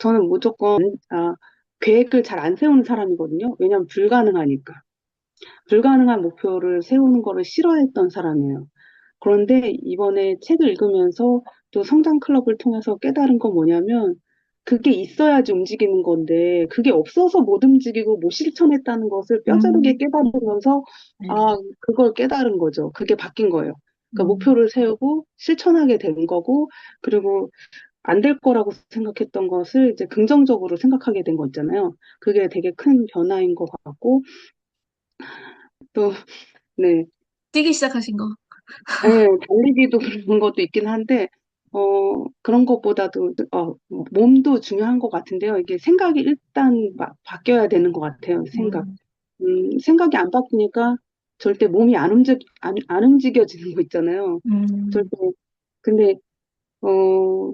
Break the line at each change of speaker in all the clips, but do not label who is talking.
저는 무조건, 계획을 잘 안 세우는 사람이거든요. 왜냐면 불가능하니까. 불가능한 목표를 세우는 거를 싫어했던 사람이에요. 그런데 이번에 책을 읽으면서 또 성장 클럽을 통해서 깨달은 건 뭐냐면 그게 있어야지 움직이는 건데 그게 없어서 못 움직이고 못 실천했다는 것을 뼈저리게
음,
깨달으면서
네.
그걸 깨달은 거죠. 그게 바뀐 거예요. 그러니까
음,
목표를 세우고 실천하게 된 거고 그리고 안 될 거라고 생각했던 것을 이제 긍정적으로 생각하게 된 거 있잖아요. 그게 되게 큰 변화인 것 같고 또 네.
뛰기 시작하신 거.
예, 달리기도 그런 것도 있긴 한데, 그런 것보다도, 몸도 중요한 것 같은데요. 이게 생각이 일단 바뀌어야 되는 것 같아요, 생각.
음,
생각이 안 바뀌니까 절대 몸이 안 움직여지는 거 있잖아요. 절대.
음,
근데, 어,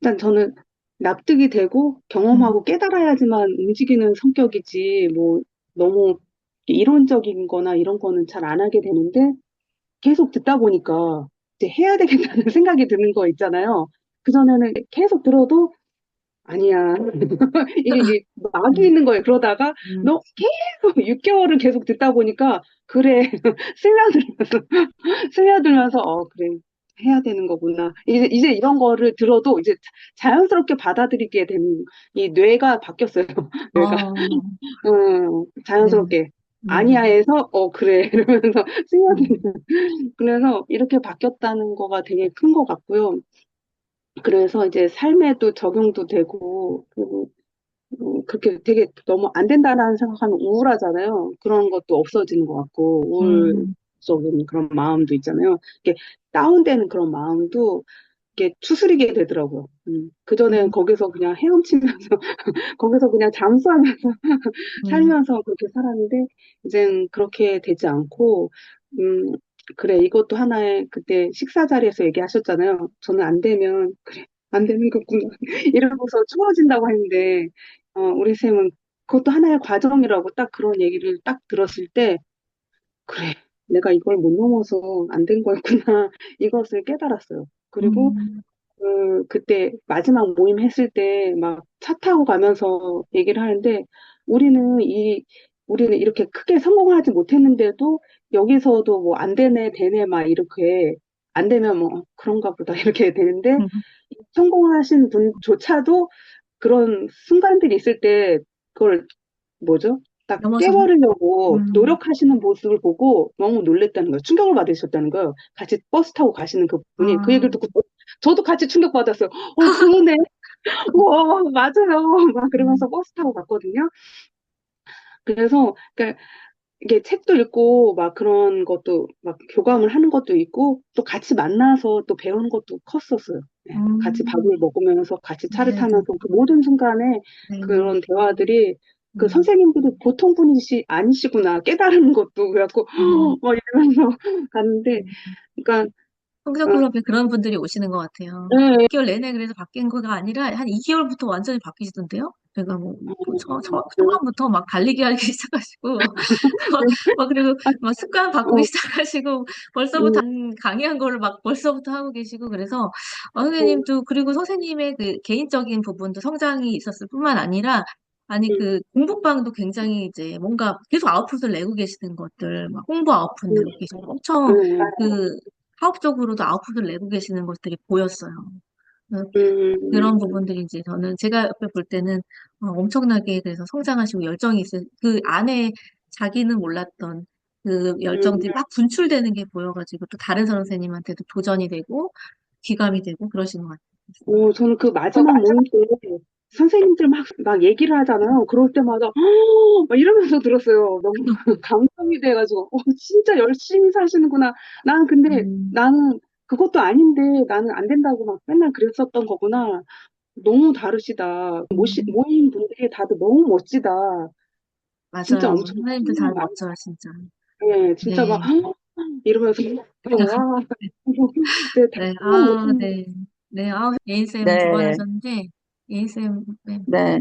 일단 저는 납득이 되고
음,
경험하고 깨달아야지만 움직이는 성격이지, 뭐, 너무 이론적인 거나 이런 거는 잘 안 하게 되는데, 계속 듣다 보니까 이제 해야 되겠다는 생각이 드는 거 있잖아요. 그전에는 계속 들어도 아니야. 이게 막이
음,
있는 거예요. 그러다가
음.
너 계속 6개월을 계속 듣다 보니까 그래. 스며들면서 스며들면서 그래. 해야 되는 거구나. 이제 이런 거를 들어도 이제 자연스럽게 받아들이게 되는 이 뇌가 바뀌었어요. 뇌가.
어, 네.
자연스럽게
음,
아니야에서 그래 이러면서 스며드는
음,
그래서 이렇게 바뀌었다는 거가 되게 큰 것 같고요. 그래서 이제 삶에도 적용도 되고, 그리고 그렇게 되게 너무 안 된다라는 생각하면 우울하잖아요. 그런 것도 없어지는 것 같고,
음,
우울적인 그런 마음도 있잖아요. 이게 다운되는 그런 마음도 이게 추스리게 되더라고요. 그전엔
음,
거기서 그냥 헤엄치면서, 거기서 그냥 잠수하면서
음,
살면서 그렇게 살았는데, 이젠 그렇게 되지 않고, 음, 그래, 이것도 하나의 그때 식사 자리에서 얘기하셨잖아요. 저는 안 되면, 그래, 안 되는 거구나. 이러고서 추워진다고 했는데, 우리 쌤은 그것도 하나의 과정이라고 딱 그런 얘기를 딱 들었을 때, 그래, 내가 이걸 못 넘어서 안 된 거였구나. 이것을 깨달았어요. 그리고
음,
그때 마지막 모임 했을 때 막 차 타고 가면서 얘기를 하는데 우리는 우리는 이렇게 크게 성공하지 못했는데도 여기서도 뭐 안 되네, 되네, 막 이렇게 안 되면 뭐 그런가 보다 이렇게 되는데
음.
성공하신 분조차도 그런 순간들이 있을 때 그걸 뭐죠? 딱
넘어서,
깨버리려고
음,
노력하시는 모습을 보고 너무 놀랬다는 거예요. 충격을 받으셨다는 거예요. 같이 버스 타고 가시는 그 분이 그 얘기를
아,
듣고 저도 같이 충격받았어요. 그러네. 맞아요. 막 그러면서
음,
버스 타고 갔거든요. 그래서 그러니까 이게 책도 읽고 막 그런 것도 막 교감을 하는 것도 있고 또 같이 만나서 또 배우는 것도 컸었어요. 네, 같이
음,
밥을 먹으면서 같이 차를
네네,
타면서 그 모든 순간에
네,
그런 대화들이 그
음,
선생님들이 보통 분이시 아니시구나 깨달은 것도 그래갖고
음,
막 이러면서 갔는데 그러니까
성격
어,
클럽에 그런 분들이 오시는 것 같아요.
네,
6개월 내내 그래서 바뀐 거가 아니라 한 2개월부터 완전히 바뀌시던데요? 제가 뭐,
네,
초반부터 막 달리기 하기 시작하시고, 막 그리고 막 습관 바꾸기
어,
시작하시고, 벌써부터
음,
강의한 거를 막 벌써부터 하고 계시고, 그래서,
음,
선생님도, 그리고 선생님의 그 개인적인 부분도 성장이 있었을 뿐만 아니라, 아니,
음,
그 공부방도 굉장히 이제 뭔가 계속 아웃풋을 내고 계시는 것들, 막 홍보 아웃풋
음,
내고 계시고, 엄청 그 사업적으로도 아웃풋을 내고 계시는 것들이 보였어요. 어, 그런
음,
부분들이 이제 저는 제가 옆에 볼 때는 엄청나게 그래서 성장하시고 열정이 있을 그 안에 자기는 몰랐던 그
음.
열정들이 막 분출되는 게 보여가지고 또 다른 선생님한테도 도전이 되고 귀감이 되고 그러신 것 같아요.
저는 그 마지막 모임 때 선생님들 막 얘기를 하잖아요. 그럴 때마다 막 이러면서 들었어요. 너무 감동이 돼가지고 진짜 열심히 사시는구나. 나는 근데
음,
나는 그것도 아닌데 나는 안 된다고 막 맨날 그랬었던 거구나. 너무 다르시다.
음,
모임 분들이 다들 너무 멋지다. 진짜
맞아요.
엄청
선생님들 다
칭찬 많이
멋져요, 진짜.
예, 진짜 막
네.
이러면서 와. 네,
네,
답변 못했는데
네. 네, 예인쌤 두 번
네,
하셨는데, 예인쌤, 네.
네.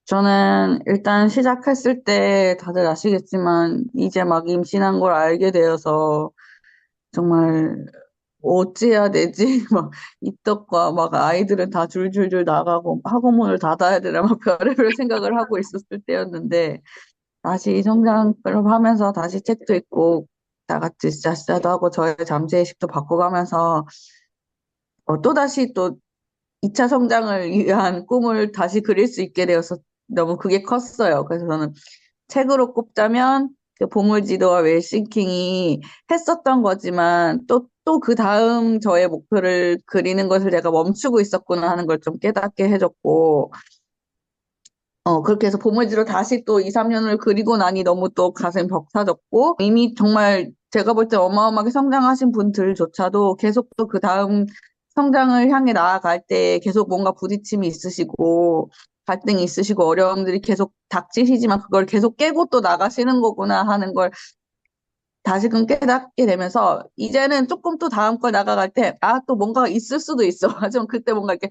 저는 일단 시작했을 때 다들 아시겠지만 이제 막 임신한 걸 알게 되어서 정말 어찌해야 되지? 막 입덕과 막 아이들은 다 줄줄줄 나가고 학원문을 닫아야 되나 막 별의별 생각을 하고 있었을 때였는데 다시 성장 클럽 하면서 다시 책도 읽고 다 같이 짜자도 하고 저의 잠재의식도 바꿔가면서 또다시 또 2차 성장을 위한 꿈을 다시 그릴 수 있게 되어서 너무 그게 컸어요. 그래서 저는 책으로 꼽자면 그 보물지도와 웰싱킹이 했었던 거지만 또 그 다음 저의 목표를 그리는 것을 제가 멈추고 있었구나 하는 걸 좀 깨닫게 해줬고, 그렇게 해서 보물지도 다시 또 2, 3년을 그리고 나니 너무 또 가슴이 벅차졌고, 이미 정말 제가 볼 때 어마어마하게 성장하신 분들조차도 계속 또 그 다음 성장을 향해 나아갈 때 계속 뭔가 부딪힘이 있으시고, 갈등이 있으시고, 어려움들이 계속 닥치시지만 그걸 계속 깨고 또 나가시는 거구나 하는 걸 다시금 깨닫게 되면서, 이제는 조금 또 다음 걸 나가갈 때, 또 뭔가가 있을 수도 있어. 하지만 그때 뭔가 이렇게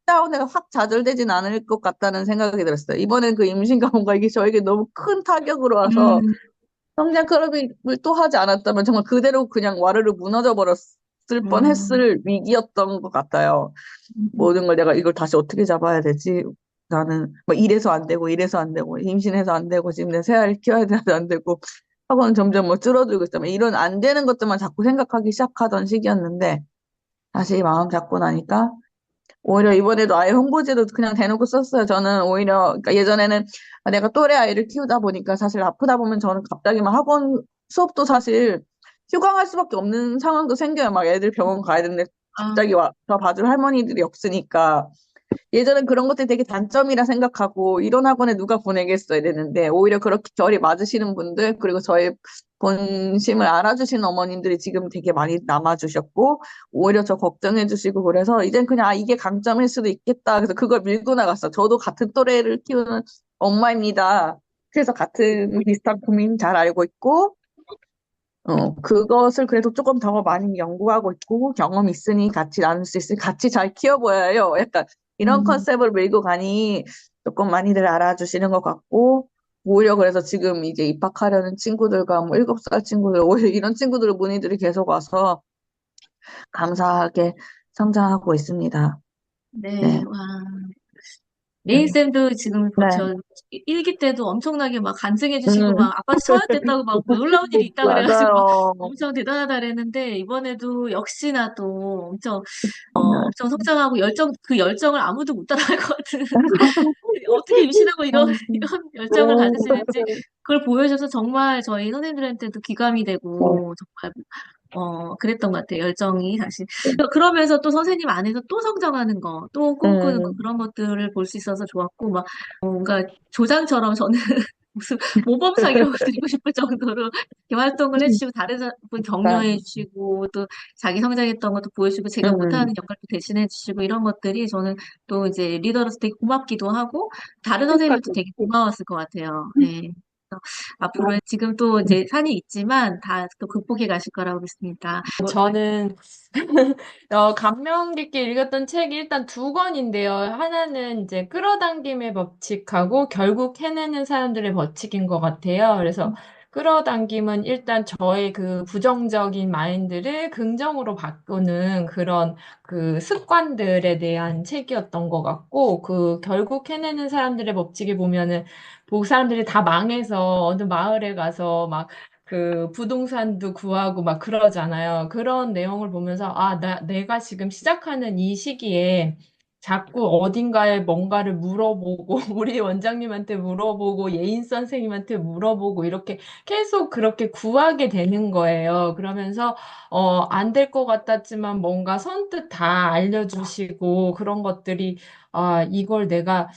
다운해가 확 좌절되진 않을 것 같다는 생각이 들었어요. 이번엔 그 임신과 뭔가 이게 저에게 너무 큰 타격으로 와서
음,
성장 클럽을 또 하지 않았다면 정말 그대로 그냥 와르르 무너져 버렸을
음,
뻔했을 위기였던 것 같아요. 모든 걸 내가 이걸 다시 어떻게 잡아야 되지? 나는 뭐 이래서 안 되고 이래서 안 되고 임신해서 안 되고 지금 내 새아이를 키워야 돼서 안 되고 학원은 점점 뭐 줄어들고 있다면 이런 안 되는 것들만 자꾸 생각하기 시작하던 시기였는데 다시 마음 잡고 나니까 오히려 이번에도 아예 홍보지도 그냥 대놓고 썼어요. 저는 오히려, 그러니까 예전에는 내가 또래 아이를 키우다 보니까 사실 아프다 보면 저는 갑자기 막 학원 수업도 사실 휴강할 수밖에 없는 상황도 생겨요. 막 애들 병원 가야 되는데
아,
갑자기 와서 봐줄 할머니들이 없으니까. 예전엔 그런 것들이 되게 단점이라 생각하고 이런 학원에 누가 보내겠어 이랬는데 오히려 그렇게 결이 맞으시는 분들 그리고 저의 본심을 알아주시는 어머님들이 지금 되게 많이 남아주셨고 오히려 저 걱정해 주시고 그래서 이젠 그냥 이게 강점일 수도 있겠다 그래서 그걸 밀고 나갔어. 저도 같은 또래를 키우는 엄마입니다. 그래서 같은 비슷한 고민 잘 알고 있고 그것을 그래도 조금 더 많이 연구하고 있고 경험 있으니 같이 나눌 수 있으니 같이 잘 키워보여요. 약간 이런
음,
컨셉을 밀고 가니 조금 많이들 알아주시는 것 같고 오히려 그래서 지금 이제 입학하려는 친구들과 뭐 7살 친구들 오히려 이런 친구들 문의들이 계속 와서 감사하게 성장하고 있습니다.
네,
네.
와. 레인쌤도 지금
네.
저 일기 때도 엄청나게 막 간증해주시고
음,
막 아빠한테 처했댔다고 막 놀라운 일이 있다 그래가지고 막
맞아요.
엄청 대단하다 그랬는데 이번에도 역시나 또 엄청 성장하고 그 열정을 아무도 못 따라갈 것 같은 어떻게 임신하고 이런 열정을 가지시는지 그걸 보여줘서 정말 저희 선생님들한테도 귀감이 되고 정말 그랬던 것 같아요. 열정이 다시. 그러면서 또 선생님 안에서 또 성장하는 거, 또 꿈꾸는 거,
음,
그런 것들을 볼 수 있어서 좋았고, 막, 뭔가 조장처럼 저는 무슨 모범사기라고 드리고 싶을 정도로 이렇게 활동을 해주시고, 다른 분 격려해 주시고, 또 자기 성장했던 것도 보여주고, 제가
음,
못하는 역할도 대신해 주시고, 이런 것들이 저는 또 이제 리더로서 되게 고맙기도 하고, 다른 선생님들도
그러니까요.
되게 고마웠을 것 같아요. 네. 앞으로 지금 또 이제 산이 있지만 다 또 극복해 가실 거라고 믿습니다.
저는 감명 깊게 읽었던 책이 일단 두 권인데요. 하나는 이제 끌어당김의 법칙하고 결국 해내는 사람들의 법칙인 것 같아요. 그래서 끌어당김은 일단 저의 그 부정적인 마인드를 긍정으로 바꾸는 그런 그 습관들에 대한 책이었던 것 같고, 그 결국 해내는 사람들의 법칙에 보면은 그 사람들이 다 망해서 어느 마을에 가서 막 그 부동산도 구하고 막 그러잖아요. 그런 내용을 보면서 내가 지금 시작하는 이 시기에 자꾸 어딘가에 뭔가를 물어보고 우리 원장님한테 물어보고 예인 선생님한테 물어보고 이렇게 계속 그렇게 구하게 되는 거예요. 그러면서 안 될 것 같았지만 뭔가 선뜻 다 알려주시고 그런 것들이 이걸 내가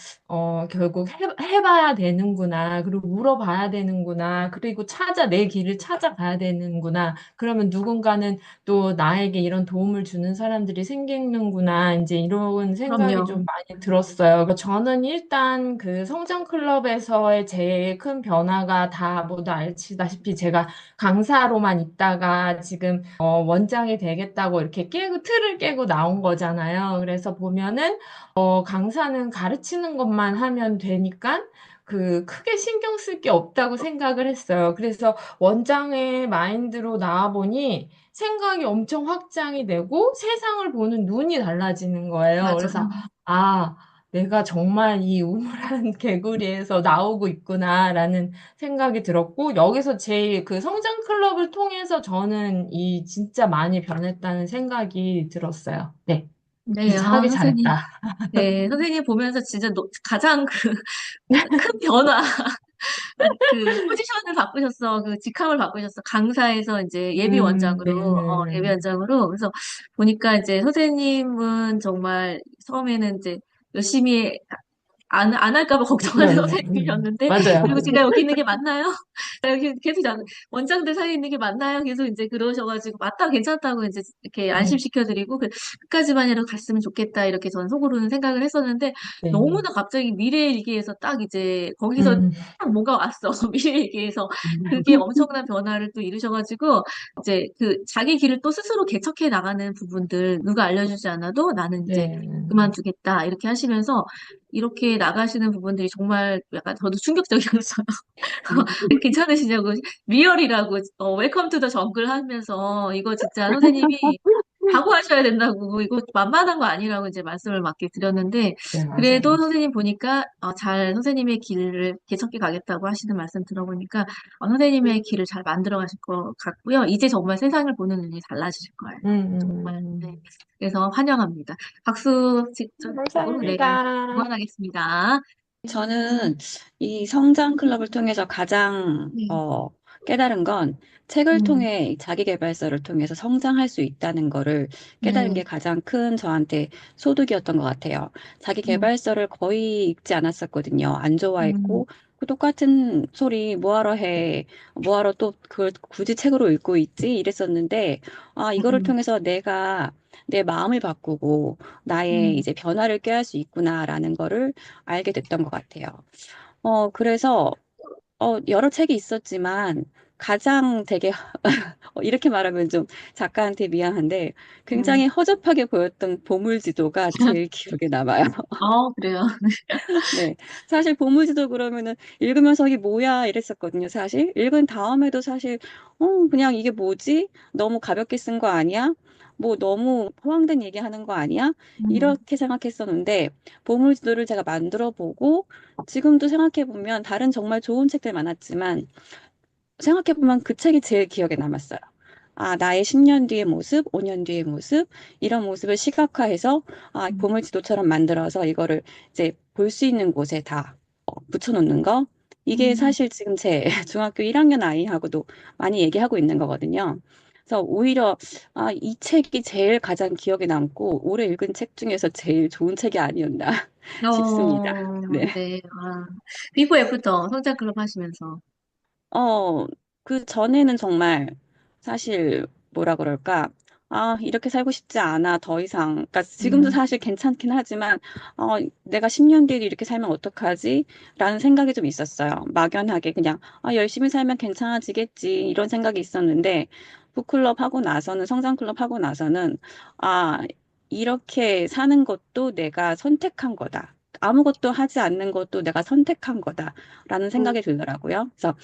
결국 해봐야 되는구나. 그리고 물어봐야 되는구나. 그리고 내 길을 찾아가야 되는구나. 그러면 누군가는 또 나에게 이런 도움을 주는 사람들이 생기는구나. 이제 이런 생각이
그럼요.
좀 많이 들었어요. 그래서 저는 일단 그 성장 클럽에서의 제일 큰 변화가 다 모두 아시다시피 제가 강사로만 있다가 지금 원장이 되겠다고 이렇게 틀을 깨고 나온 거잖아요. 그래서 보면은 강사는 가르치는 것만 하면 되니까 크게 신경 쓸 게 없다고 생각을 했어요. 그래서 원장의 마인드로 나와보니 생각이 엄청 확장이 되고 세상을 보는 눈이 달라지는 거예요.
맞아.
그래서, 아, 내가 정말 이 우물한 개구리에서 나오고 있구나라는 생각이 들었고, 여기서 제일 그 성장 클럽을 통해서 저는 진짜 많이 변했다는 생각이 들었어요. 네.
네,
이제 하기
선생님.
잘했다.
네, 선생님 보면서 진짜 가장 큰 변화, 그 포지션을 바꾸셨어. 그 직함을 바꾸셨어. 강사에서 이제 예비 원장으로, 예비
네.
원장으로. 그래서 보니까 이제 선생님은 정말 처음에는 이제 열심히 안 할까 봐 걱정하는
네.
선생님이었는데,
맞아요.
그리고 제가 여기 있는 게 맞나요? 나 여기 계속 원장들 사이에 있는 게 맞나요? 계속 이제 그러셔가지고, 맞다, 괜찮다고 이제 이렇게
네.
안심시켜드리고, 끝까지만이라도 갔으면 좋겠다, 이렇게 전 속으로는 생각을 했었는데,
네.
너무나 갑자기 미래 일기에서 딱 이제, 거기서
음.
딱 뭐가 왔어. 미래 일기에서. 그게 엄청난 변화를 또 이루셔가지고, 이제 자기 길을 또 스스로 개척해 나가는 부분들, 누가 알려주지 않아도 나는 이제
네.
그만두겠다, 이렇게 하시면서, 이렇게 나가시는 부분들이 정말 약간 저도 충격적이었어요. 괜찮으시냐고, 리얼이라고, 웰컴 투 더 정글 하면서, 이거 진짜 선생님이 각오하셔야 된다고, 이거 만만한 거 아니라고 이제 말씀을 막 이렇게 드렸는데,
네, 맞아요.
그래도 선생님 보니까, 잘 선생님의 길을 개척해 가겠다고 하시는 말씀 들어보니까, 선생님의 길을 잘 만들어 가실 것 같고요. 이제 정말 세상을 보는 눈이 달라지실 거예요. 정말. 네.
음.
그래서 환영합니다. 박수 직접 주고, 네,
감사합니다.
응원하겠습니다.
저는 이 성장 클럽을 통해서 가장
네.
깨달은 건 책을
음,
통해 자기 개발서를 통해서 성장할 수 있다는 거를 깨달은 게 가장 큰 저한테 소득이었던 것 같아요. 자기
음,
개발서를 거의 읽지 않았었거든요. 안
음,
좋아했고 그 똑같은 소리 뭐하러 해? 뭐하러 또 그걸 굳이 책으로 읽고 있지? 이랬었는데 이거를
음,
통해서 내가 내 마음을 바꾸고 나의
음,
이제 변화를 꾀할 수 있구나라는 거를 알게 됐던 것 같아요. 그래서, 여러 책이 있었지만, 가장 되게, 이렇게 말하면 좀 작가한테 미안한데,
음.
굉장히 허접하게 보였던 보물지도가 제일 기억에 남아요.
그래요.
네. 사실 보물지도 그러면은 읽으면서 이게 뭐야 이랬었거든요, 사실. 읽은 다음에도 사실, 그냥 이게 뭐지? 너무 가볍게 쓴 거 아니야? 뭐 너무 허황된 얘기하는 거 아니야?
음,
이렇게 생각했었는데, 보물지도를 제가 만들어 보고, 지금도 생각해 보면 다른 정말 좋은 책들 많았지만, 생각해 보면 그 책이 제일 기억에 남았어요. 나의 10년 뒤의 모습, 5년 뒤의 모습, 이런 모습을 시각화해서,
음,
보물지도처럼 만들어서 이거를 이제 볼 수 있는 곳에 다 붙여놓는 거. 이게
음.
사실 지금 제 중학교 1학년 아이하고도 많이 얘기하고 있는 거거든요. 그래서 오히려, 이 책이 제일 가장 기억에 남고, 올해 읽은 책 중에서 제일 좋은 책이 아니었나 싶습니다. 네.
네. 비포 애프터 성장 클럽 하시면서.
어, 그 전에는 정말 사실 뭐라 그럴까? 이렇게 살고 싶지 않아, 더 이상. 그러니까 지금도
음,
사실 괜찮긴 하지만, 내가 10년 뒤에 이렇게 살면 어떡하지? 라는 생각이 좀 있었어요. 막연하게 그냥, 열심히 살면 괜찮아지겠지. 이런 생각이 있었는데, 북클럽 하고 나서는, 성장클럽 하고 나서는, 아, 이렇게 사는 것도 내가 선택한 거다. 아무것도 하지 않는 것도 내가 선택한 거다라는
음,
생각이 들더라고요. 그래서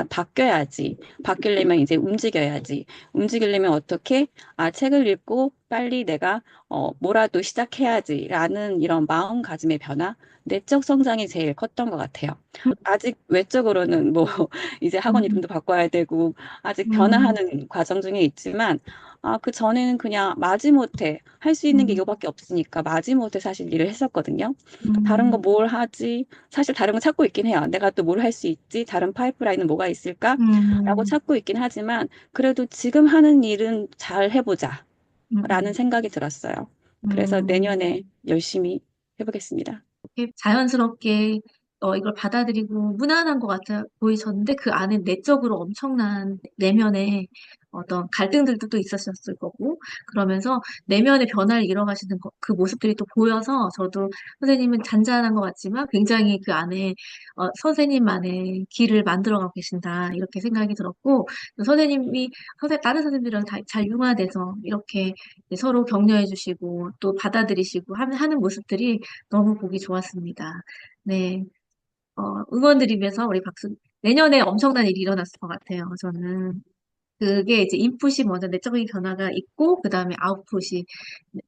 바뀌어야지. 바뀌려면 이제 움직여야지. 움직이려면 어떻게? 책을 읽고 빨리 내가 뭐라도 시작해야지라는 이런 마음가짐의 변화, 내적 성장이 제일 컸던 것 같아요. 아직 외적으로는 뭐 이제 학원
음,
이름도 바꿔야 되고 아직
음,
변화하는 과정 중에 있지만 그 전에는 그냥 마지못해 할 수 있는 게
음,
이거밖에 없으니까 마지못해 사실 일을 했었거든요. 다른 거
음,
뭘 하지? 사실 다른 거 찾고 있긴 해요. 내가 또 뭘 할 수 있지? 다른 파이프라인은 뭐가 있을까? 라고
음,
찾고 있긴 하지만 그래도 지금 하는 일은 잘 해보자 라는
음,
생각이 들었어요. 그래서
음.
내년에 열심히 해보겠습니다.
이렇게 자연스럽게 이걸 받아들이고 무난한 것 같아 보이셨는데 그 안에 내적으로 엄청난 내면의 어떤 갈등들도 또 있으셨을 거고 그러면서 내면의 변화를 이뤄가시는 그 모습들이 또 보여서 저도 선생님은 잔잔한 것 같지만 굉장히 그 안에 선생님만의 길을 만들어가고 계신다 이렇게 생각이 들었고 선생님이 다른 선생님들이랑 다 잘 융화돼서 이렇게 서로 격려해 주시고 또 받아들이시고 하는 모습들이 너무 보기 좋았습니다. 네. 응원드리면서 우리 박수, 내년에 엄청난 일이 일어났을 것 같아요. 저는. 그게 이제 인풋이 먼저 내적인 변화가 있고, 그 다음에 아웃풋이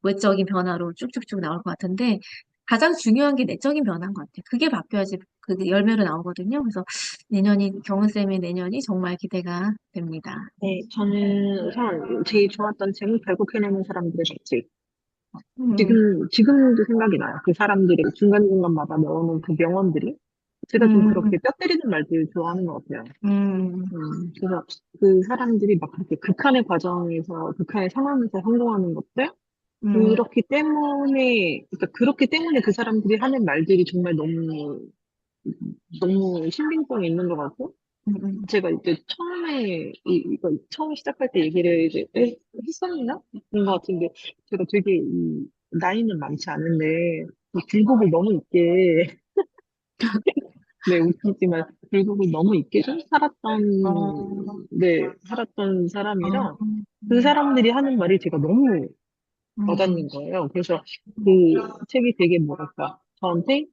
외적인 변화로 쭉쭉쭉 나올 것 같은데, 가장 중요한 게 내적인 변화인 것 같아요. 그게 바뀌어야지 그 열매로 나오거든요. 그래서 경은쌤의 내년이 정말 기대가 됩니다.
네, 저는 우선 제일 좋았던 책은 결국 해내는 사람들의 법칙.
음,
지금도 생각이 나요. 그 사람들의 중간중간마다 넣어놓은 그 명언들이. 제가 좀
음,
그렇게 뼈 때리는 말들 좋아하는 것 같아요.
음,
그래서 그 사람들이 막 그렇게 극한의 과정에서, 극한의 상황에서 성공하는 것들,
음,
그러니까 그렇기 때문에 그 사람들이 하는 말들이 정말 너무, 너무 신빙성이 있는 것 같고,
음,
제가 이제 이거 처음 시작할 때 얘기를 이제 했었나? 그런 것 같은데, 제가 되게 나이는 많지 않은데, 굴곡을 너무 있게, 네, 웃기지만, 굴곡을 너무 있게 좀
어,
살았던
어,
사람이라, 그 사람들이 하는 말이 제가 너무
음,
와닿는 거예요. 그래서 그 책이 되게 뭐랄까, 저한테,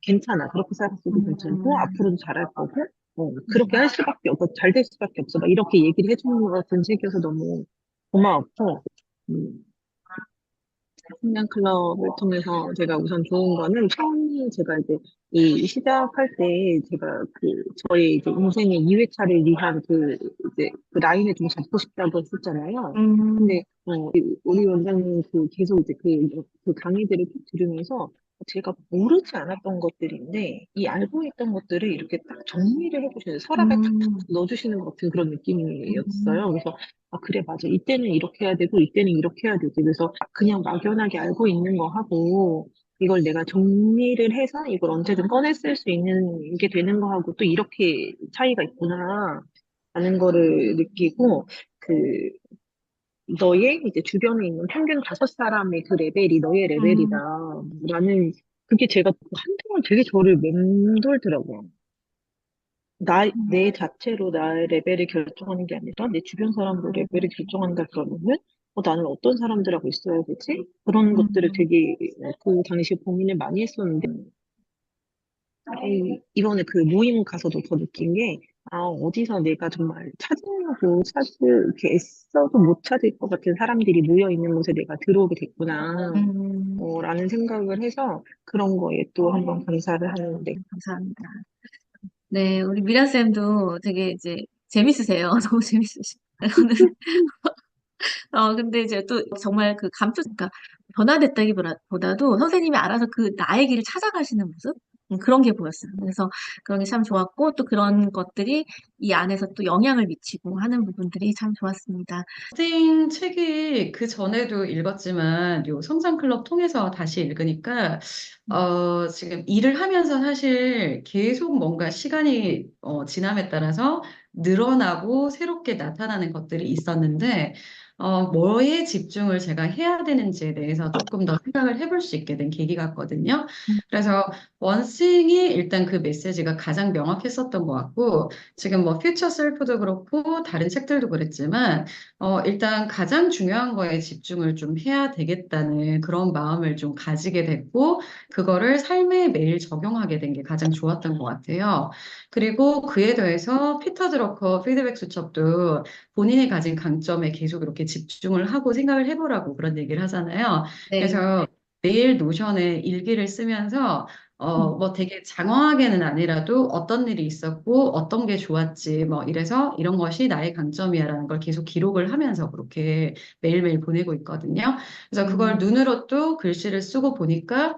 괜찮아. 그렇게 살았어도 괜찮고,
음,
앞으로도 잘할 거고, 그렇게 할 수밖에 없고, 잘 될 수밖에 없어. 막 이렇게 얘기를 해주는 것 같은 책이어서 너무 고마웠고, 음, 청년 클럽을 통해서 제가 우선 좋은 거는 처음에 제가 이제 이 시작할 때 제가 저의 이제 인생의 2회차를 위한 이제 그 라인을 좀 잡고 싶다고 했었잖아요.
음,
근데 우리 원장님 계속 이제 그 강의들을 쭉 들으면서 제가 모르지 않았던 것들인데 이 알고 있던 것들을 이렇게 딱 정리를 해주시는 서랍에 탁탁
음,
넣어주시는 것 같은 그런
음,
느낌이었어요. 그래서 아, 그래, 맞아. 이때는 이렇게 해야 되고, 이때는 이렇게 해야 되지. 그래서 그냥 막연하게 알고 있는 거 하고, 이걸 내가 정리를 해서 이걸 언제든 꺼내 쓸 수 있는 게 되는 거 하고, 또 이렇게 차이가 있구나, 라는 거를 느끼고, 그, 너의 이제 주변에 있는 평균 5사람의 그 레벨이 너의 레벨이다.
음,
라는, 그게 제가 한동안 되게 저를 맴돌더라고요. 내 자체로 나의 레벨을 결정하는 게 아니라 내 주변 사람들 레벨을 결정한다 그러면은 나는 어떤 사람들하고 있어야 되지? 그런 것들을
음,
되게 그 당시에 고민을 많이 했었는데 이번에 그 모임 가서도 더 느낀 게 어디서 내가 정말 찾으려고 이렇게 애써도 못 찾을 것 같은 사람들이 모여 있는 곳에 내가 들어오게 됐구나.
음,
라는 생각을 해서 그런 거에 또 한번 감사를 하는데
감사합니다. 네, 우리 미라쌤도 되게 이제 재밌으세요. 너무 재밌으시고. 근데 이제 또 정말 그 그러니까 변화됐다기보다도 선생님이 알아서 그 나의 길을 찾아가시는 모습? 그런 게 보였어요. 그래서 그런 게 참 좋았고, 또 그런 것들이 이 안에서 또 영향을 미치고 하는 부분들이 참 좋았습니다.
띵 책이 그 전에도 읽었지만 요 성장 클럽 통해서 다시 읽으니까 지금 일을 하면서 사실 계속 뭔가 시간이 지남에 따라서 늘어나고 새롭게 나타나는 것들이 있었는데 뭐에 집중을 제가 해야 되는지에 대해서 조금 더 생각을 해볼 수 있게 된 계기 같거든요. 그래서 원싱이 일단 그 메시지가 가장 명확했었던 것 같고 지금 뭐 퓨처 셀프도 그렇고 다른 책들도 그랬지만 일단 가장 중요한 거에 집중을 좀 해야 되겠다는 그런 마음을 좀 가지게 됐고, 그거를 삶에 매일 적용하게 된 게 가장 좋았던 것 같아요. 그리고 그에 더해서 피터 드러커 피드백 수첩도 본인이 가진 강점에 계속 이렇게 집중을 하고 생각을 해보라고 그런 얘기를 하잖아요.
네.
그래서 매일 노션에 일기를 쓰면서 뭐 되게 장황하게는 아니라도 어떤 일이 있었고 어떤 게 좋았지 뭐 이래서 이런 것이 나의 강점이야라는 걸 계속 기록을 하면서 그렇게 매일매일 보내고 있거든요. 그래서 그걸
음,
눈으로 또 글씨를 쓰고 보니까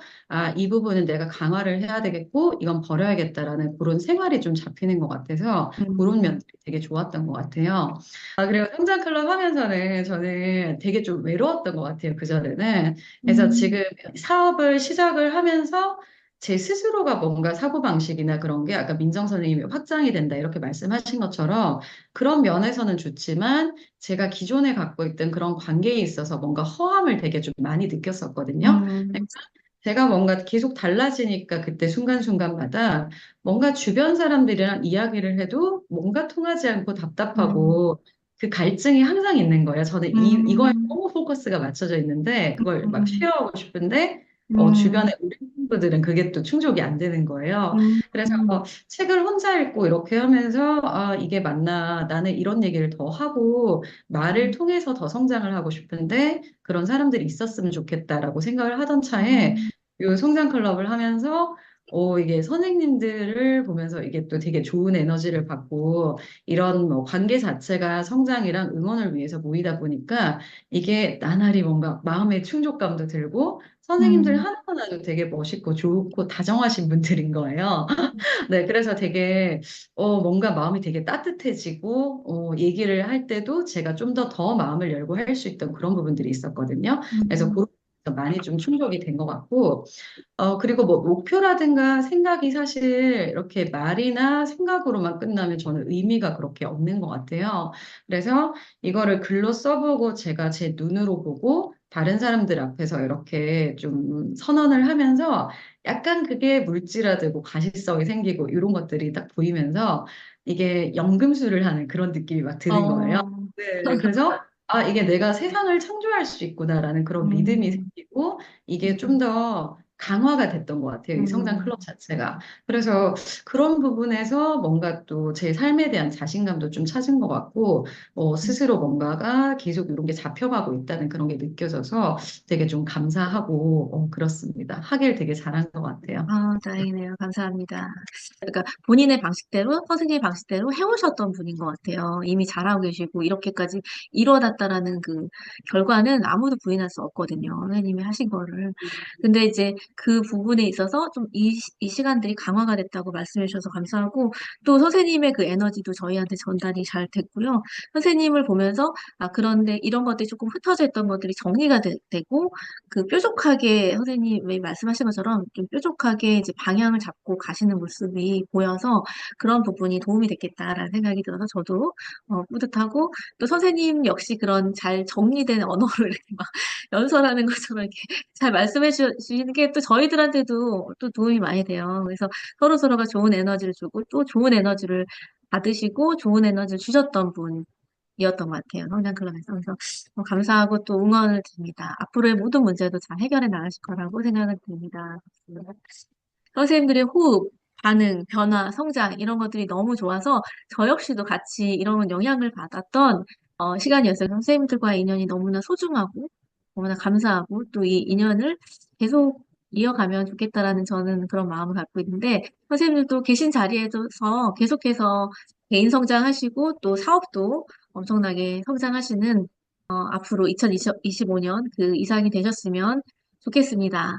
이 부분은 내가 강화를 해야 되겠고 이건 버려야겠다라는 그런 생활이 좀 잡히는 것 같아서 그런
음,
면들이 되게 좋았던 것 같아요. 그리고 성장 클럽 하면서는 저는 되게 좀 외로웠던 것 같아요. 그전에는. 그래서
음,
지금 사업을 시작을 하면서 제 스스로가 뭔가 사고방식이나 그런 게 아까 민정 선생님이 확장이 된다 이렇게 말씀하신 것처럼 그런 면에서는 좋지만 제가 기존에 갖고 있던 그런 관계에 있어서 뭔가 허함을 되게 좀 많이 느꼈었거든요.
음,
제가 뭔가 계속 달라지니까 그때 순간순간마다 뭔가 주변 사람들이랑 이야기를 해도 뭔가 통하지 않고
음,
답답하고 그 갈증이 항상 있는 거예요. 저는 이거에
음,
너무 포커스가 맞춰져 있는데 그걸 막
음,
쉐어하고 싶은데
음,
주변에 우리 친구들은 그게 또 충족이 안 되는 거예요.
음,
그래서 책을 혼자 읽고 이렇게 하면서 아, 이게 맞나? 나는 이런 얘기를 더 하고 말을 통해서 더 성장을 하고 싶은데 그런 사람들이 있었으면 좋겠다라고 생각을 하던 차에 요 성장 클럽을 하면서 이게 선생님들을 보면서 이게 또 되게 좋은 에너지를 받고 이런 뭐 관계 자체가 성장이랑 응원을 위해서 모이다 보니까 이게 나날이 뭔가 마음의 충족감도 들고 선생님들
음,
하나하나도 되게 멋있고 좋고 다정하신 분들인 거예요. 네, 그래서 되게 뭔가 마음이 되게 따뜻해지고 얘기를 할 때도 제가 좀 더 마음을 열고 할 수 있던 그런 부분들이 있었거든요. 그래서
음,
그런 부분에서 많이 좀 충족이 된 것 같고 그리고 뭐 목표라든가 생각이 사실 이렇게 말이나 생각으로만 끝나면 저는 의미가 그렇게 없는 것 같아요. 그래서 이거를 글로 써보고 제가 제 눈으로 보고 다른 사람들 앞에서 이렇게 좀 선언을 하면서 약간 그게 물질화되고 가시성이 생기고 이런 것들이 딱 보이면서 이게 연금술을 하는 그런 느낌이 막 드는 거예요.
어,
네, 그래서 아, 이게 내가 세상을 창조할 수 있구나라는 그런 믿음이
음,
생기고 이게 좀 더 강화가 됐던 것 같아요. 이 성장
음.
클럽 자체가. 그래서 그런 부분에서 뭔가 또 제 삶에 대한 자신감도 좀 찾은 것 같고, 스스로 뭔가가 계속 이런 게 잡혀가고 있다는 그런 게 느껴져서 되게 좀 감사하고, 그렇습니다. 하길 되게 잘한 것 같아요.
아, 다행이네요. 감사합니다. 그러니까 본인의 방식대로, 선생님의 방식대로 해오셨던 분인 것 같아요. 이미 잘하고 계시고, 이렇게까지 이뤄냈다라는 그 결과는 아무도 부인할 수 없거든요. 선생님이 하신 거를. 근데 이제 그 부분에 있어서 좀 이 시간들이 강화가 됐다고 말씀해 주셔서 감사하고, 또 선생님의 그 에너지도 저희한테 전달이 잘 됐고요. 선생님을 보면서, 아, 그런데 이런 것들이 조금 흩어져 있던 것들이 정리가 되고, 그 뾰족하게 선생님이 말씀하신 것처럼 좀 뾰족하게 이제 방향을 잡고 가시는 모습이 보여서 그런 부분이 도움이 됐겠다라는 생각이 들어서 저도 뿌듯하고 또 선생님 역시 그런 잘 정리된 언어를 이렇게 막 연설하는 것처럼 이렇게 잘 말씀해 주시는 게 또 저희들한테도 또 도움이 많이 돼요. 그래서 서로서로가 좋은 에너지를 주고 또 좋은 에너지를 받으시고 좋은 에너지를 주셨던 분이었던 것 같아요. 성장클럽에서. 그래서 감사하고 또 응원을 드립니다. 앞으로의 모든 문제도 잘 해결해 나가실 거라고 생각을 드립니다. 선생님들의 호흡, 반응, 변화, 성장 이런 것들이 너무 좋아서 저 역시도 같이 이런 영향을 받았던 시간이었어요. 선생님들과의 인연이 너무나 소중하고 너무나 감사하고 또 이 인연을 계속 이어가면 좋겠다라는 저는 그런 마음을 갖고 있는데 선생님들도 계신 자리에서 계속해서 개인 성장하시고 또 사업도 엄청나게 성장하시는 앞으로 2025년 그 이상이 되셨으면 좋겠습니다.